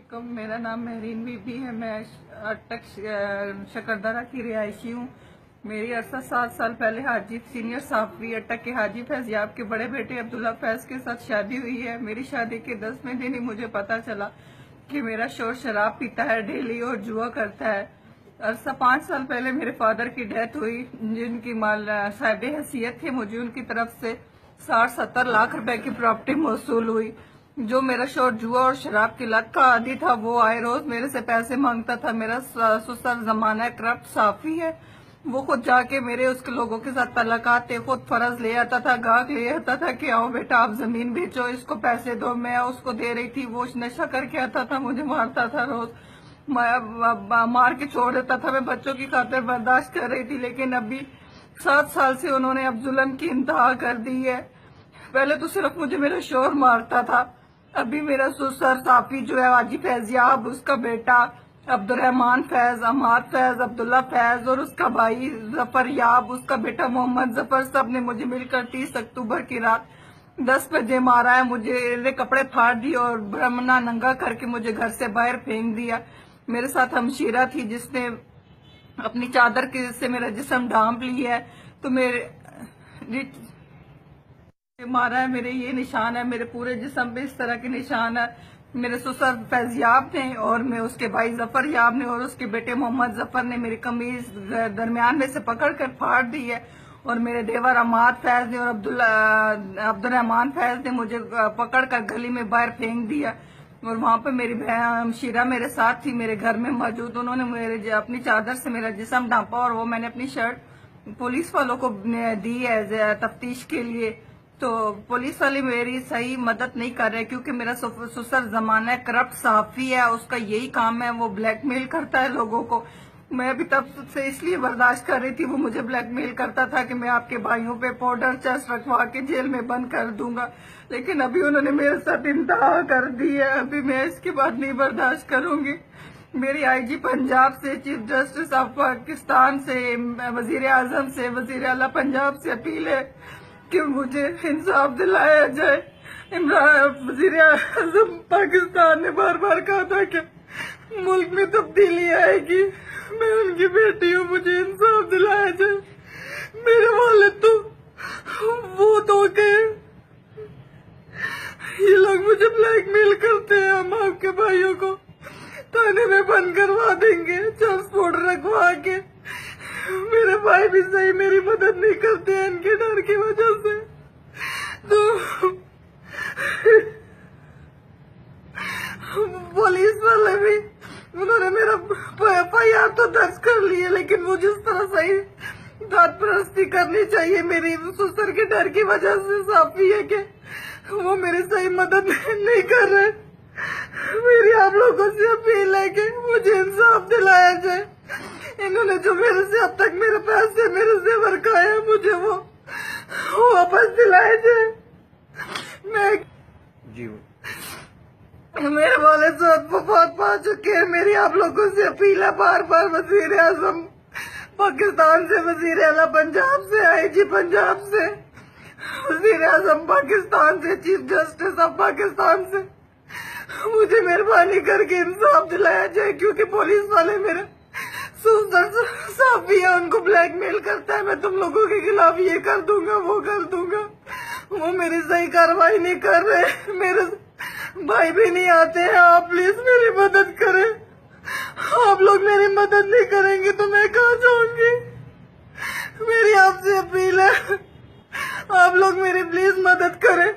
میرا نام Mehreen be be ہے۔ میں اٹک شکردرہ کی رہائشی ہوں۔ میری عرصہ 7 سال پہلے حاجی سینئر صحافی اٹک کے حاجی فیضیاب کے بڑے بیٹے عبداللہ فیض کے ساتھ شادی ہوئی ہے۔ میری شادی کے 10ویں دن ہی مجھے پتا چلا کہ میرا شوہر شراب پیتا ہے ڈیلی اور جوا کرتا ہے۔ عرصہ 5 سال پہلے میرے فادر کی ڈیتھ ہوئی، جن کی صاحب حیثیت تھے۔ مجھے ان کی طرف سے 60-70 لاکھ روپے کی پراپرٹی موصول ہوئی۔ جو میرا شوہر جوا اور شراب کی لت کا عادی تھا، وہ آئے روز میرے سے پیسے مانگتا تھا۔ میرا سسر زمانہ کرپٹ صحافی ہے، وہ خود جا کے میرے اس کے لوگوں کے ساتھ تعلقات تھے، خود فرض لے آتا تھا، گاہک لے آتا تھا کہ آؤ بیٹا آپ زمین بیچو، اس کو پیسے دو۔ میں اس کو دے رہی تھی، وہ نشہ کر کے آتا تھا، مجھے مارتا تھا، روز مار کے چھوڑ دیتا تھا۔ میں بچوں کی خاطر برداشت کر رہی تھی، لیکن ابھی 7 سال سے انہوں نے اب ظلم کی انتہا کر دی ہے۔ پہلے تو صرف مجھے میرا شوہر مارتا تھا، ابھی میرا سسر صحافی جو ہے حاجی فیضیاب، اس کا بیٹا عبدالرحمان فیض، اماد فیض، عبداللہ فیض اور اس کا بھائی ظفر یاب، اس کا بیٹا محمد ظفر، سب نے مجھے مل کر 30 اکتوبر کی رات 10 بجے مارا ہے۔ مجھے کپڑے پھاڑ دیے اور برہمنا ننگا کر کے مجھے گھر سے باہر پھینک دیا۔ میرے ساتھ ہمشیرہ تھی جس نے اپنی چادر سے میرا جسم ڈھانپ لی ہے، تو میرے مارا ہے، میرے یہ نشان ہے، میرے پورے جسم پہ اس طرح کے نشان ہے۔ میرے سسر فیضیاب نے اور میں اس کے بھائی ظفر یاب نے اور اس کے بیٹے محمد ظفر نے میری قمیض درمیان میں سے پکڑ کر پھاڑ دی ہے، اور میرے دیور اماد فیض نے اور عبدالرحمان فیض نے مجھے پکڑ کر گلی میں باہر پھینک دیا، اور وہاں پہ میری بہن شیرہ میرے ساتھ تھی، میرے گھر میں موجود۔ انہوں نے اپنی چادر سے میرا جسم ڈھانپا، اور وہ میں نے اپنی شرٹ پولیس والوں کو دی ہے تفتیش کے لیے۔ تو پولیس والے میری صحیح مدد نہیں کر رہے، کیونکہ میرا سسر زمانہ کرپٹ صحافی ہے، اس کا یہی کام ہے، وہ بلیک میل کرتا ہے لوگوں کو۔ میں ابھی تب سے اس لیے برداشت کر رہی تھی، وہ مجھے بلیک میل کرتا تھا کہ میں آپ کے بھائیوں پہ پاؤڈر چسٹ رکھوا کے جیل میں بند کر دوں گا، لیکن ابھی انہوں نے میرے ساتھ انتہا کر دی ہے۔ ابھی میں اس کے بعد نہیں برداشت کروں گی۔ میری آئی جی پنجاب سے، چیف جسٹس آف پاکستان سے، وزیر اعظم سے، وزیر اعلیٰ پنجاب سے اپیل ہے کہ مجھے انصاف دلایا جائے۔ وزیر اعظم پاکستان نے بار بار کہا تھا کہ ملک میں تبدیلی آئے گی، میں ان کی بیٹی ہوں، مجھے انصاف دلایا جائے۔ میرے والد تو فوت ہو گئے، یہ لوگ مجھے بلیک میل کرتے ہیں، ہم آپ کے بھائیوں کو تھانے میں بند کروا دیں گے، ٹرانسپورٹ رکھوا کے۔ میرے بھائی بھی صحیح میری مدد نہیں کرتے ہیں ان کے ڈر کی وجہ سے، تو پولیس والے بھی انہوں نے میرا FIR تو درج کر لی ہے، لیکن وہ جس طرح صحیح داد پرستی کرنی چاہیے میری سسر کے ڈر کی وجہ سے صحافی ہے کہ وہ میری صحیح مدد نہیں کر رہے۔ میری آپ لوگوں سے اپیل ہے کہ مجھے انصاف دلایا جائے۔ انہوں نے جو میرے سے اب تک میرے پیسے میرے زیور کھائے، مجھے وہ واپس دلائے جائے۔ میرے والد صاحب وفات پا چکے ہیں، میری آپ لوگوں سے اپیل ہے بار بار، وزیر اعظم پاکستان سے، وزیر اعلیٰ پنجاب سے، آئی جی پنجاب سے، وزیر اعظم پاکستان سے، چیف جسٹس آف پاکستان سے، مجھے مہربانی کر کے انصاف دلایا جائے، کیونکہ پولیس والے میرے سسر صحافی ہے، ان کو بلیک میل کرتا ہے، میں تم لوگوں کے خلاف یہ کر دوں گا، وہ کر دوں گا۔ وہ میری صحیح کارروائی نہیں کر رہے، میرے بھائی بھی نہیں آتے ہیں۔ آپ پلیز میری مدد کریں، آپ لوگ میری مدد نہیں کریں گے تو میں کہاں جاؤں گی؟ میری آپ سے اپیل ہے، آپ لوگ میری پلیز مدد کریں۔